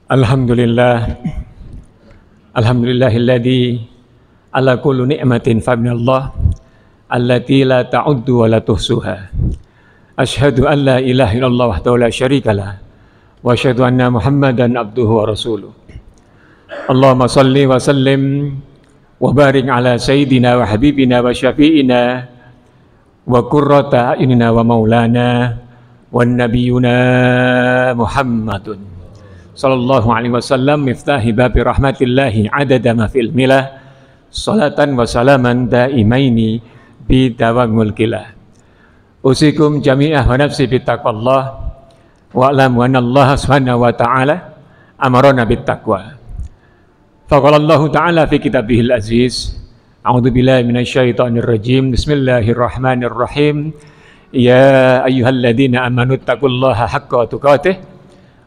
Alhamdulillah, alhamdulillahilladzi ala kulli ni'matin fa minallah allati la ta'uddu wa la tuhsuha. Asyhadu an la ilaha illallah wahdahu la syarikalah wa asyhadu anna Muhammadan abduhu wa rasuluh. Allahumma shalli wa sallim wa barik ala sayyidina wa habibina wa syafi'ina wa qurrata a'yunina wa maulana wan nabiyuna Muhammadun sallallahu alaihi wasallam miftahi babi rahmatillahi adada ma fil milah salatan wa salaman daimaini bi dawamul kilah. Usikum jami'ah wa nafsi bittaqwallah wa alam wa anallaha subhanahu wa ta'ala amarana bittaqwa. Faqala Allah ta'ala fi kitabihil aziz, a'udzu billahi minasyaitonir rajim, bismillahirrahmanirrahim, ya ayyuhalladzina amanu taqullaha haqqa tuqatih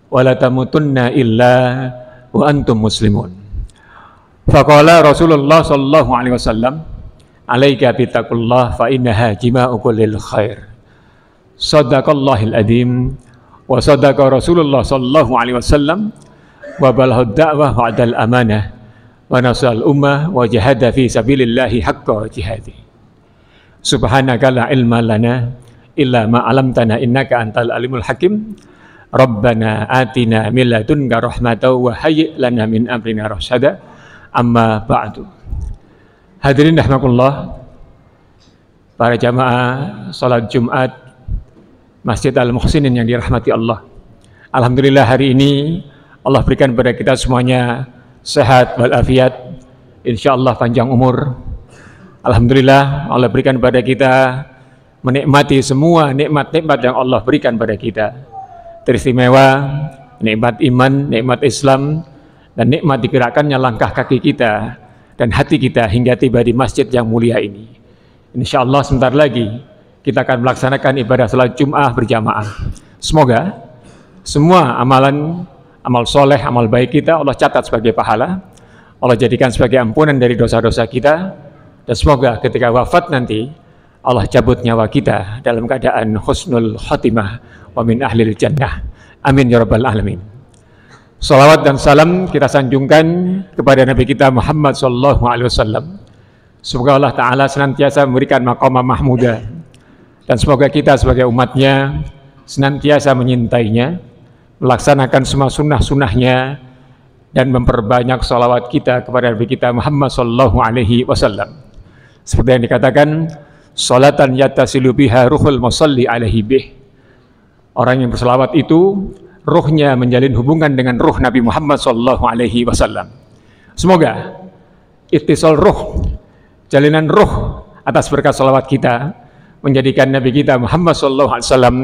wa la tamutunna illa wa antum muslimun. Faqala Rasulullah sallallahu alaihi wasallam, alaika bittaqullah fa innaha jima'u kullil khair. Shadaqallahil adzim wa sadaqa Rasulullah sallallahu alaihi wasallam wa balagha da'wah wa adal amanah wa nasal ummah wa jahada fi sabilillahi haqqa jihadi. Subhanaka la ilma lana illa ma 'allamtana innaka antal alimul hakim. Rabbana atina min ladunka rahmatan wa hayyi' lana min amrina rasyada. Amma ba'du. Hadirin rahimakumullah, para jamaah salat Jumat Masjid Al-Muhsinin yang dirahmati Allah. Alhamdulillah hari ini Allah berikan kepada kita semuanya sehat walafiat, insyaallah panjang umur. Alhamdulillah Allah berikan kepada kita menikmati semua nikmat-nikmat yang Allah berikan kepada kita. Teristimewa nikmat iman, nikmat Islam, dan nikmat digerakkannya langkah kaki kita dan hati kita hingga tiba di masjid yang mulia ini. InsyaAllah sebentar lagi kita akan melaksanakan ibadah salat Jum'ah berjamaah. Semoga semua amalan, amal soleh, amal baik kita Allah catat sebagai pahala, Allah jadikan sebagai ampunan dari dosa-dosa kita, dan semoga ketika wafat nanti Allah cabut nyawa kita dalam keadaan husnul khotimah wa min ahlil jannah. Amin ya rabbal alamin. Salawat dan salam kita sanjungkan kepada Nabi kita Muhammad sallallahu alaihi wasallam. Semoga Allah Ta'ala senantiasa memberikan maqamah mahmudah, dan semoga kita sebagai umatnya senantiasa menyintainya, melaksanakan semua sunnah-sunnahnya, dan memperbanyak salawat kita kepada Nabi kita Muhammad sallallahu alaihi wasallam. Seperti yang dikatakan, salatan yattasilu biha ruhul musalli alaihi bih. Orang yang berselawat itu ruhnya menjalin hubungan dengan ruh Nabi Muhammad sallallahu alaihi wasallam. Semoga ittisal ruh, jalinan ruh atas berkat salawat kita menjadikan Nabi kita Muhammad sallallahu alaihi wasallam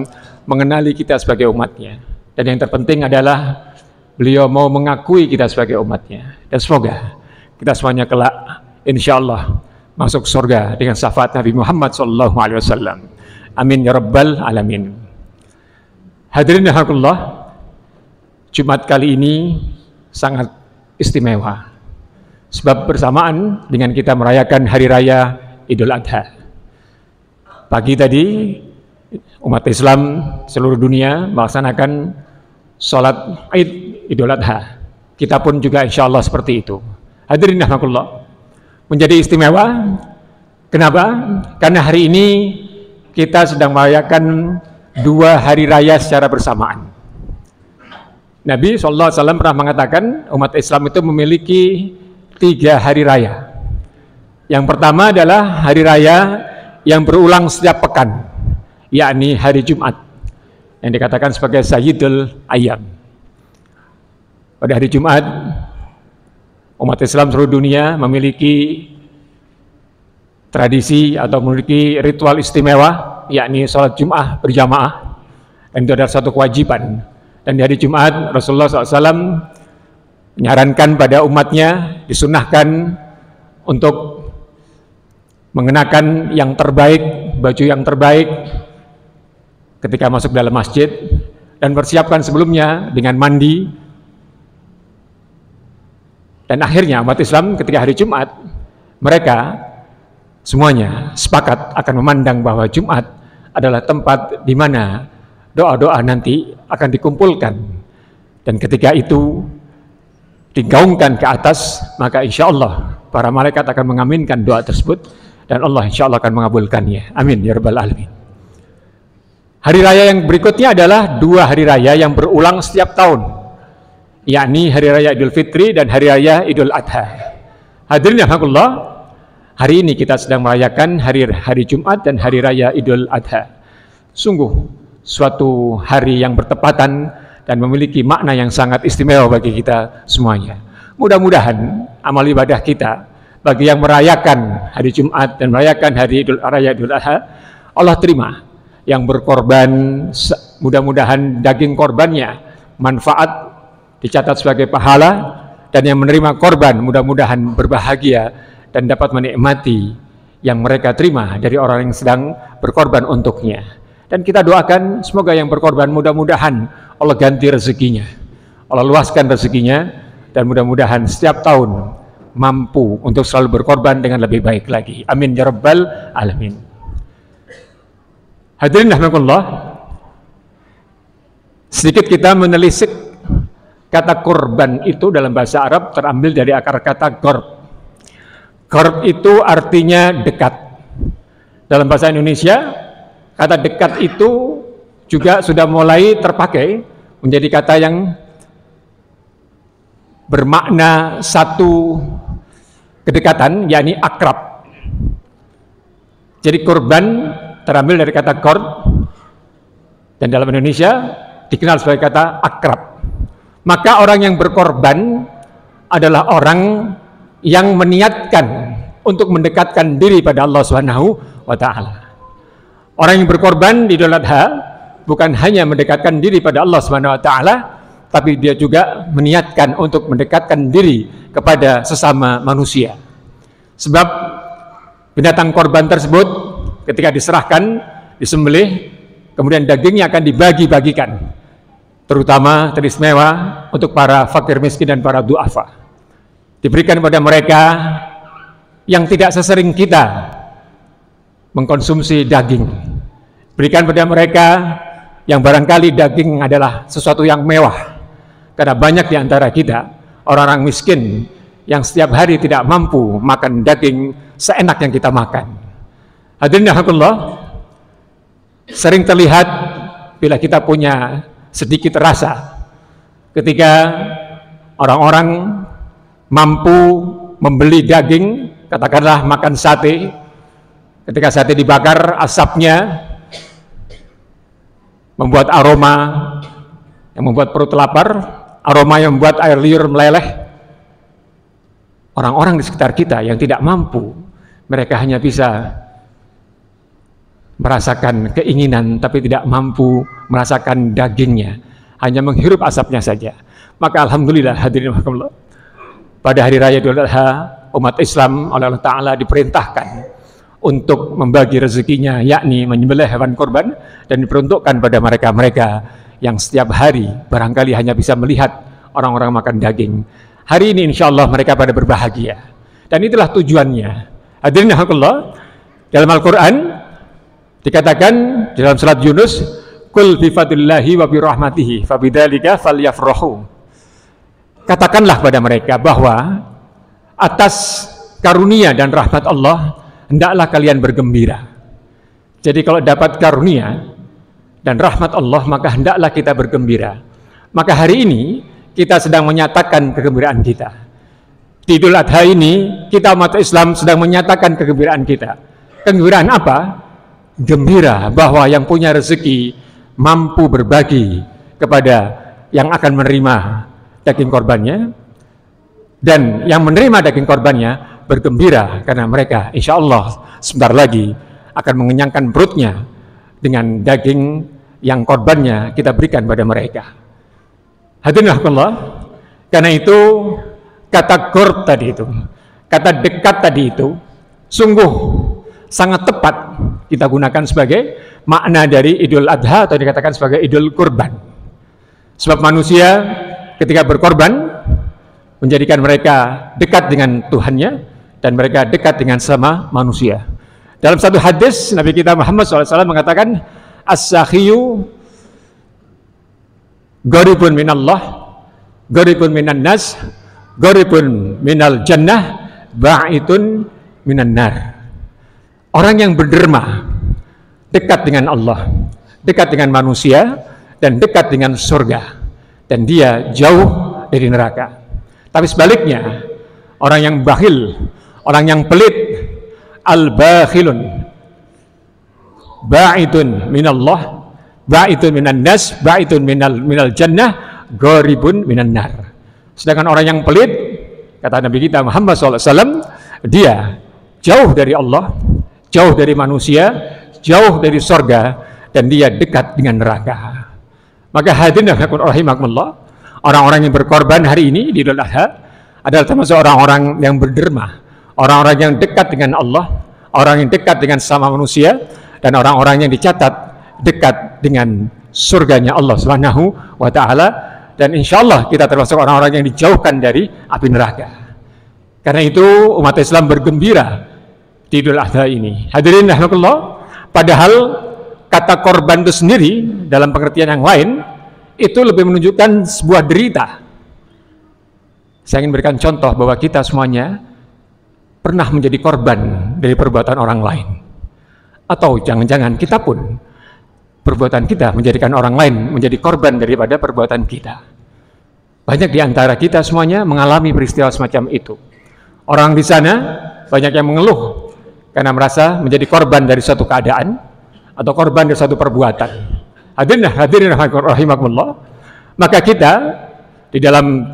mengenali kita sebagai umatnya. Dan yang terpenting adalah beliau mau mengakui kita sebagai umatnya. Dan semoga kita semuanya kelak insyaallah masuk surga dengan syafaat Nabi Muhammad sallallahu alaihi wasallam. Amin ya rabbal alamin. Hadirin rahimakumullah, Jumat kali ini sangat istimewa sebab bersamaan dengan kita merayakan hari raya Idul Adha. Pagi tadi umat Islam seluruh dunia melaksanakan sholat Id Idul Adha. Kita pun juga insyaallah seperti itu. Hadirin rahimakumullah, menjadi istimewa. Kenapa? Karena hari ini kita sedang merayakan dua hari raya secara bersamaan. Nabi SAW pernah mengatakan umat Islam itu memiliki 3 hari raya. Yang pertama adalah hari raya yang berulang setiap pekan, yakni hari Jumat, yang dikatakan sebagai Sayyidul Ayyam. Pada hari Jumat, umat Islam seluruh dunia memiliki tradisi atau memiliki ritual istimewa, yakni sholat Jum'ah berjamaah, dan itu adalah satu kewajiban. Dan di hari Jumat Rasulullah SAW menyarankan pada umatnya, disunahkan untuk mengenakan yang terbaik, baju yang terbaik ketika masuk dalam masjid, dan persiapkan sebelumnya dengan mandi. Dan akhirnya umat Islam ketika hari Jumat, mereka semuanya sepakat akan memandang bahwa Jumat adalah tempat di mana doa-doa nanti akan dikumpulkan. Dan ketika itu digaungkan ke atas, maka insya Allah para malaikat akan mengaminkan doa tersebut dan Allah insya Allah akan mengabulkannya. Amin ya rabbal alamin. Hari raya yang berikutnya adalah 2 hari raya yang berulang setiap tahun, yakni hari raya Idul Fitri dan hari raya Idul Adha. Hadirin rahimakumullah, hari ini kita sedang merayakan hari Jumat dan hari raya Idul Adha. Sungguh suatu hari yang bertepatan dan memiliki makna yang sangat istimewa bagi kita semuanya. Mudah-mudahan amal ibadah kita bagi yang merayakan hari Jumat dan merayakan hari raya Idul Adha, Allah terima. Yang berkorban, mudah-mudahan daging korbannya manfaat, dicatat sebagai pahala, dan yang menerima korban mudah-mudahan berbahagia dan dapat menikmati yang mereka terima dari orang yang sedang berkorban untuknya. Dan kita doakan semoga yang berkorban mudah-mudahan Allah ganti rezekinya, Allah luaskan rezekinya, dan mudah-mudahan setiap tahun mampu untuk selalu berkorban dengan lebih baik lagi. Amin ya rabbal alamin. Hadirin rahimakumullah, sedikit kita menelisik kata korban itu dalam bahasa Arab terambil dari akar kata gorb. Gorb itu artinya dekat. Dalam bahasa Indonesia, kata dekat itu juga sudah mulai terpakai menjadi kata yang bermakna satu kedekatan, yakni akrab. Jadi korban terambil dari kata qurb dan dalam Indonesia dikenal sebagai kata akrab. Maka orang yang berkorban adalah orang yang meniatkan untuk mendekatkan diri pada Allah Subhanahu wa taala. Orang yang berkorban di Idul Adha bukan hanya mendekatkan diri pada Allah Subhanahu wa taala, tapi dia juga meniatkan untuk mendekatkan diri kepada sesama manusia. Sebab binatang korban tersebut ketika diserahkan, disembelih, kemudian dagingnya akan dibagi-bagikan, terutama teristimewa untuk para fakir miskin dan para du'afa. Diberikan kepada mereka yang tidak sesering kita mengkonsumsi daging. Berikan pada mereka yang barangkali daging adalah sesuatu yang mewah, karena banyak di antara kita orang-orang miskin yang setiap hari tidak mampu makan daging seenak yang kita makan. Hadirin rahimakumullah, sering terlihat bila kita punya sedikit rasa ketika orang-orang mampu membeli daging, katakanlah makan sate, ketika sate dibakar asapnya membuat aroma yang membuat perut lapar, aroma yang membuat air liur meleleh. Orang-orang di sekitar kita yang tidak mampu, mereka hanya bisa merasakan keinginan tapi tidak mampu merasakan dagingnya, hanya menghirup asapnya saja. Maka alhamdulillah hadirin rahimakumullah, pada hari raya Idul Adha umat Islam oleh Allah Ta'ala diperintahkan untuk membagi rezekinya, yakni menyembelih hewan kurban, dan diperuntukkan pada mereka-mereka yang setiap hari barangkali hanya bisa melihat orang-orang makan daging. Hari ini insya Allah mereka pada berbahagia, dan itulah tujuannya. Hadirin rahimakumullah, dalam Al-Quran dikatakan dalam surat Yunus, "Qul bi fadlillahi wa bi rahmatihi fabidzalika falyafrahu." Katakanlah pada mereka bahwa atas karunia dan rahmat Allah hendaklah kalian bergembira. Jadi kalau dapat karunia dan rahmat Allah, maka hendaklah kita bergembira. Maka hari ini kita sedang menyatakan kegembiraan kita. Di Idul Adha ini kita umat Islam sedang menyatakan kegembiraan kita. Kegembiraan apa? Gembira bahwa yang punya rezeki mampu berbagi kepada yang akan menerima daging korbannya, dan yang menerima daging korbannya bergembira karena mereka insya Allah sebentar lagi akan mengenyangkan perutnya dengan daging yang korbannya kita berikan pada mereka. Hadirin rahimakumullah, karena itu kata qurb tadi itu, kata dekat tadi itu sungguh sangat tepat kita gunakan sebagai makna dari Idul Adha atau dikatakan sebagai Idul Kurban. Sebab manusia ketika berkorban menjadikan mereka dekat dengan Tuhannya dan mereka dekat dengan sama manusia. Dalam satu hadis Nabi kita Muhammad SAW mengatakan, as-sakhiyu gharibun minallah, gharibun minan nas, Gharibun minal jannah, ba'itun minan nar. Orang yang berderma, dekat dengan Allah, dekat dengan manusia, dan dekat dengan surga, dan dia jauh dari neraka. Tapi sebaliknya, orang yang bakhil, orang yang pelit, al-bakhilun ba'itun minallah, ba'itun minan nas, ba'itun minal jannah, gharibun minan nar. Sedangkan orang yang pelit, kata Nabi kita Muhammad SAW, dia jauh dari Allah, jauh dari manusia, jauh dari surga, dan dia dekat dengan neraka. Maka hadirin rahimakumullah, orang-orang yang berkorban hari ini di Idul Adha adalah termasuk orang-orang yang berderma, orang-orang yang dekat dengan Allah, orang yang dekat dengan sama manusia, dan orang-orang yang dicatat dekat dengan surganya Allah Subhanahu wa Ta'ala. Dan insya Allah kita termasuk orang-orang yang dijauhkan dari api neraka. Karena itu umat Islam bergembira di Idul Adha ini. Hadirin rahimakumullah, padahal kata korban itu sendiri dalam pengertian yang lain itu lebih menunjukkan sebuah derita. Saya ingin berikan contoh bahwa kita semuanya pernah menjadi korban dari perbuatan orang lain, atau jangan-jangan kita pun perbuatan kita menjadikan orang lain menjadi korban daripada perbuatan kita. Banyak di antara kita semuanya mengalami peristiwa semacam itu. Orang di sana banyak yang mengeluh karena merasa menjadi korban dari suatu keadaan atau korban dari suatu perbuatan. Hadirin rahimakumullah, maka kita di dalam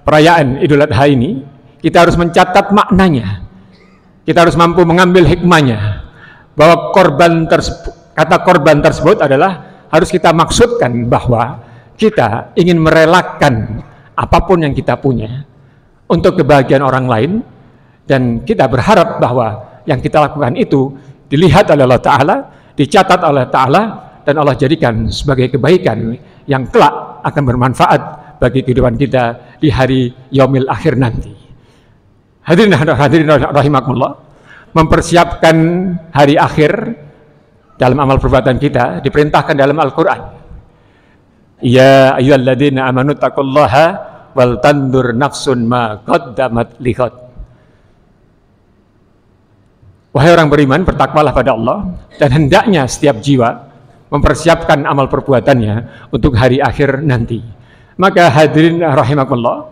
perayaan Idul Adha ini, kita harus mencatat maknanya. Kita harus mampu mengambil hikmahnya, bahwa kata korban tersebut adalah harus kita maksudkan bahwa kita ingin merelakan apapun yang kita punya untuk kebahagiaan orang lain, dan kita berharap bahwa yang kita lakukan itu dilihat oleh Allah Ta'ala, dicatat oleh Allah Ta'ala, dan Allah jadikan sebagai kebaikan yang kelak akan bermanfaat bagi kehidupan kita di hari yaumil akhir nanti. Hadirin rahimakumullah, mempersiapkan hari akhir dalam amal perbuatan kita diperintahkan dalam Al-Quran. Ya ayyuhalladzina amanu taqullaha wal tandur nafsun ma qaddamat lighad. Wahai orang beriman, bertakwalah pada Allah, dan hendaknya setiap jiwa mempersiapkan amal perbuatannya untuk hari akhir nanti. Maka hadirin rahimakumullah,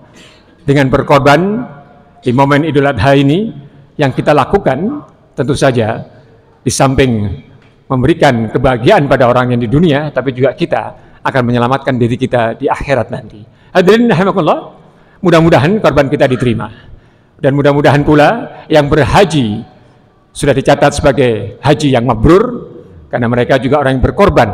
dengan berkorban di momen Idul Adha ini, yang kita lakukan tentu saja di samping memberikan kebahagiaan pada orang yang di dunia, tapi juga kita akan menyelamatkan diri kita di akhirat nanti. Hadirin rahimakumullah, mudah-mudahan korban kita diterima, dan mudah-mudahan pula yang berhaji sudah dicatat sebagai haji yang mabrur, karena mereka juga orang yang berkorban,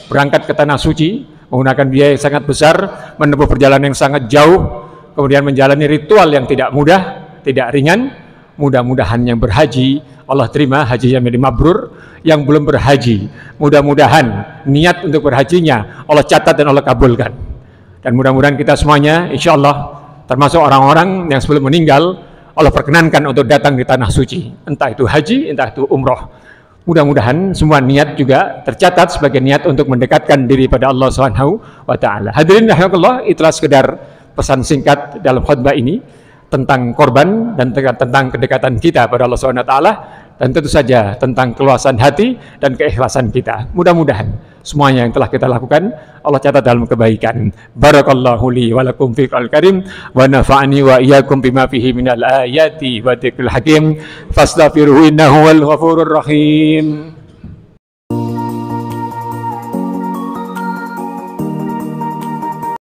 berangkat ke tanah suci menggunakan biaya yang sangat besar, menempuh perjalanan yang sangat jauh, kemudian menjalani ritual yang tidak mudah, tidak ringan. Mudah-mudahan yang berhaji Allah terima haji yang mabrur. Yang belum berhaji, mudah-mudahan niat untuk berhajinya Allah catat dan Allah kabulkan. Dan mudah-mudahan kita semuanya insya Allah termasuk orang-orang yang sebelum meninggal Allah perkenankan untuk datang di tanah suci, entah itu haji, entah itu umroh. Mudah-mudahan semua niat juga tercatat sebagai niat untuk mendekatkan diri pada Allah Subhanahu wa Ta'ala. Hadirin rahimakumullah, itulah sekedar pesan singkat dalam khutbah ini tentang korban dan tentang kedekatan kita pada Allah Subhanahu wa Ta'ala, dan tentu saja tentang keluasan hati dan keikhlasan kita. Mudah-mudahan semuanya yang telah kita lakukan Allah catat dalam kebaikan. Barakallahu li wa lakum fil karim wa nafa'ani wa iyyakum bima fihi minal ayati wa dzikril hakim. Fastaghfiruhu innahu wal ghafurur rahim.